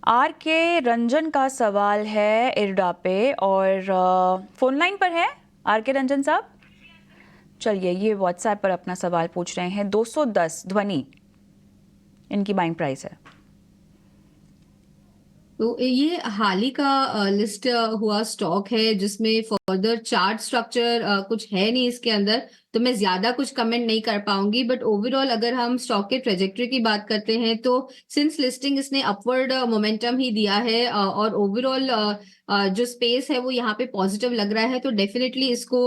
Are के रंजन का सवाल है इरडा पे और फोन लाइन पर है आर के रंजन साहब। चलिए, ये व्हाट्सएप पर अपना सवाल पूछ रहे हैं। 210 ध्वनि इनकी बाइंग प्राइस है। तो ये हाल ही का लिस्ट हुआ स्टॉक है जिसमें फर्दर चार्ट स्ट्रक्चर कुछ है नहीं इसके अंदर, तो मैं ज्यादा कुछ कमेंट नहीं कर पाऊंगी। बट ओवरऑल अगर हम स्टॉक के ट्रेजेक्टरी की बात करते हैं तो सिंस लिस्टिंग इसने अपवर्ड मोमेंटम ही दिया है और ओवरऑल जो स्पेस है वो यहाँ पे पॉजिटिव लग रहा है, तो डेफिनेटली इसको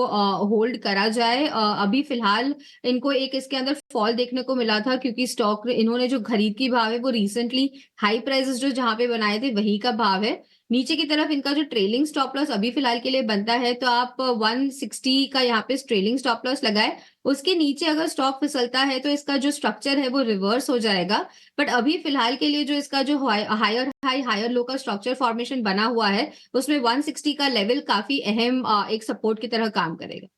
होल्ड करा जाए। अभी फिलहाल इनको एक इसके अंदर फॉल देखने को मिला था क्योंकि स्टॉक इन्होंने जो खरीद की भाव है वो रिसेंटली हाई प्राइसेस जो जहां पे बनाए थे वही का भाव है। नीचे की तरफ इनका जो ट्रेलिंग स्टॉप लॉस अभी फिलहाल के लिए बनता है, तो आप 160 का यहाँ पे ट्रेलिंग स्टॉप लॉस लगाए। उसके नीचे अगर स्टॉक फिसलता है तो इसका जो स्ट्रक्चर है वो रिवर्स हो जाएगा। बट अभी फिलहाल के लिए जो इसका जो हायर हाई हायर लो का स्ट्रक्चर फॉर्मेशन बना हुआ है उसमें 160 का लेवल काफी अहम एक सपोर्ट की तरह काम करेगा।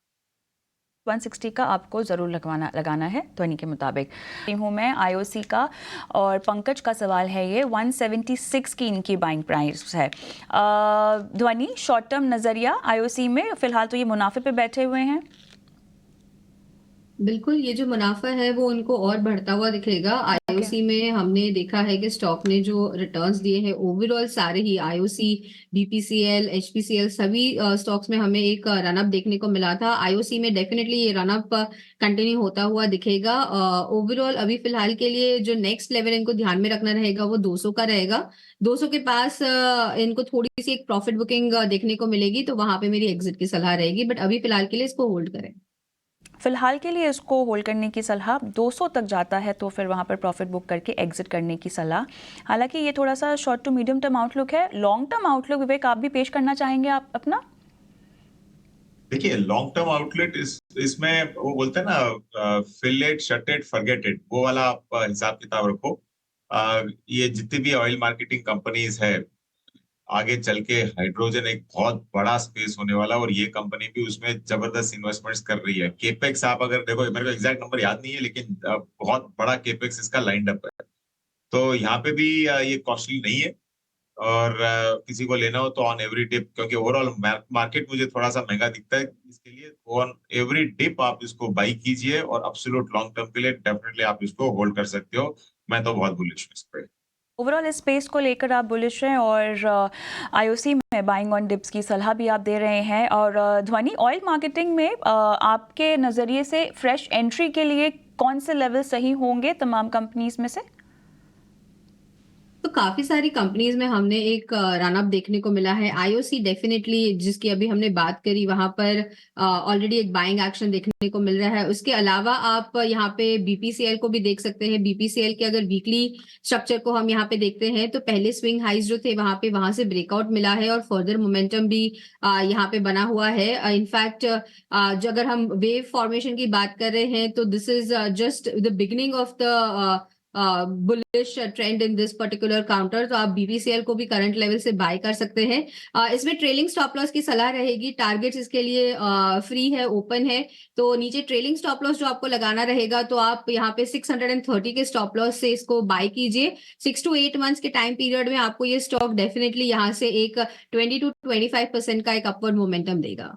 160 का आपको ज़रूर लगाना है ध्वनि के मुताबिक। हूँ मैं आईओसी का और पंकज का सवाल है ये 176 की इनकी बाइंग प्राइस है। ध्वनि, शॉर्ट टर्म नज़रिया आईओसी में फ़िलहाल तो ये मुनाफे पे बैठे हुए हैं। बिल्कुल, ये जो मुनाफा है वो उनको और बढ़ता हुआ दिखेगा। ओके। आईओसी में हमने देखा है कि स्टॉक ने जो रिटर्न्स दिए हैं ओवरऑल सारे ही आईओसी, बीपीसीएल, एचपीसीएल सभी स्टॉक्स में हमें एक रन अप देखने को मिला था। आईओसी में डेफिनेटली ये रन अप कंटिन्यू होता हुआ दिखेगा। ओवरऑल अभी फिलहाल के लिए जो नेक्स्ट लेवल इनको ध्यान में रखना रहेगा वो 200 का रहेगा। 200 के पास इनको थोड़ी सी एक प्रॉफिट बुकिंग देखने को मिलेगी, तो वहां पे मेरी एग्जिट की सलाह रहेगी। बट अभी फिलहाल के लिए इसको होल्ड करें। फिलहाल के लिए इसको होल्ड करने की सलाह। 200 तक जाता है तो फिर वहाँ पर प्रॉफिट बुक करके एग्जिट करने की सलाह। हालांकि ये थोड़ा सा short to medium term outlook है। लॉन्ग टर्म आउटलुक विवेक आप भी पेश करना चाहेंगे आप अपना? देखिए, लॉन्ग टर्म आउटलेट इसमें वो बोलते हैं ना, fill it, shut it, forget it, वो वाला आप हिसाब किताब रखो। ये जितनी भी ऑयल मार्केटिंग कंपनीज है, आगे चल के हाइड्रोजन एक बहुत बड़ा स्पेस होने वाला, और ये कंपनी भी उसमें जबरदस्त इन्वेस्टमेंट्स कर रही है। केपेक्स आप अगर देखो, मेरे को एग्जैक्ट नंबर याद नहीं है, लेकिन बहुत बड़ा केपेक्स इसका लाइंड अप है। तो यहाँ पे भी ये कॉस्टली नहीं है। और किसी को लेना हो तो ऑन एवरी डिप, क्योंकि ओवरऑल मार्केट मुझे थोड़ा सा महंगा दिखता है, इसके लिए ऑन एवरी डिप आप इसको बाई कीजिए, और एब्सोल्यूट लॉन्ग टर्म के लिए डेफिनेटली आप इसको होल्ड कर सकते हो। मैं तो बहुत बुलिश हूँ इस पे। ओवरऑल इस स्पेस को लेकर आप बुलिश हैं और आईओसी में बाइंग ऑन डिप्स की सलाह भी आप दे रहे हैं। और ध्वनि, ऑयल मार्केटिंग में आपके नज़रिए से फ्रेश एंट्री के लिए कौन से लेवल सही होंगे तमाम कंपनीज में से? तो काफी सारी कंपनीज में हमने एक रन अप देखने को मिला है। आईओसी डेफिनेटली जिसकी अभी हमने बात करी वहां पर ऑलरेडी एक बाइंग एक्शन देखने को मिल रहा है। उसके अलावा आप यहाँ पे बीपीसीएल को भी देख सकते हैं। बीपीसीएल के अगर वीकली स्ट्रक्चर को हम यहाँ पे देखते हैं तो पहले स्विंग हाइज जो थे वहां से ब्रेकआउट मिला है और फर्दर मोमेंटम भी यहाँ पे बना हुआ है। इनफैक्ट जो अगर हम वेव फॉर्मेशन की बात कर रहे हैं तो this is just the beginning of the bullish trend in this particular counter. तो आप बीपीसीएल को भी करंट लेवल से बाय कर सकते हैं। इसमें ट्रेलिंग स्टॉप लॉस की सलाह रहेगी। टारगेट्स इसके लिए फ्री है, ओपन है। तो नीचे ट्रेलिंग स्टॉप लॉस जो आपको लगाना रहेगा तो आप यहाँ पे 630 के स्टॉप लॉस से इसको बाय कीजिए। 6 to 8 मंथ्स के टाइम पीरियड में आपको ये स्टॉक डेफिनेटली यहाँ से एक 20 to 25% का एक अपवर्ड मोमेंटम देगा।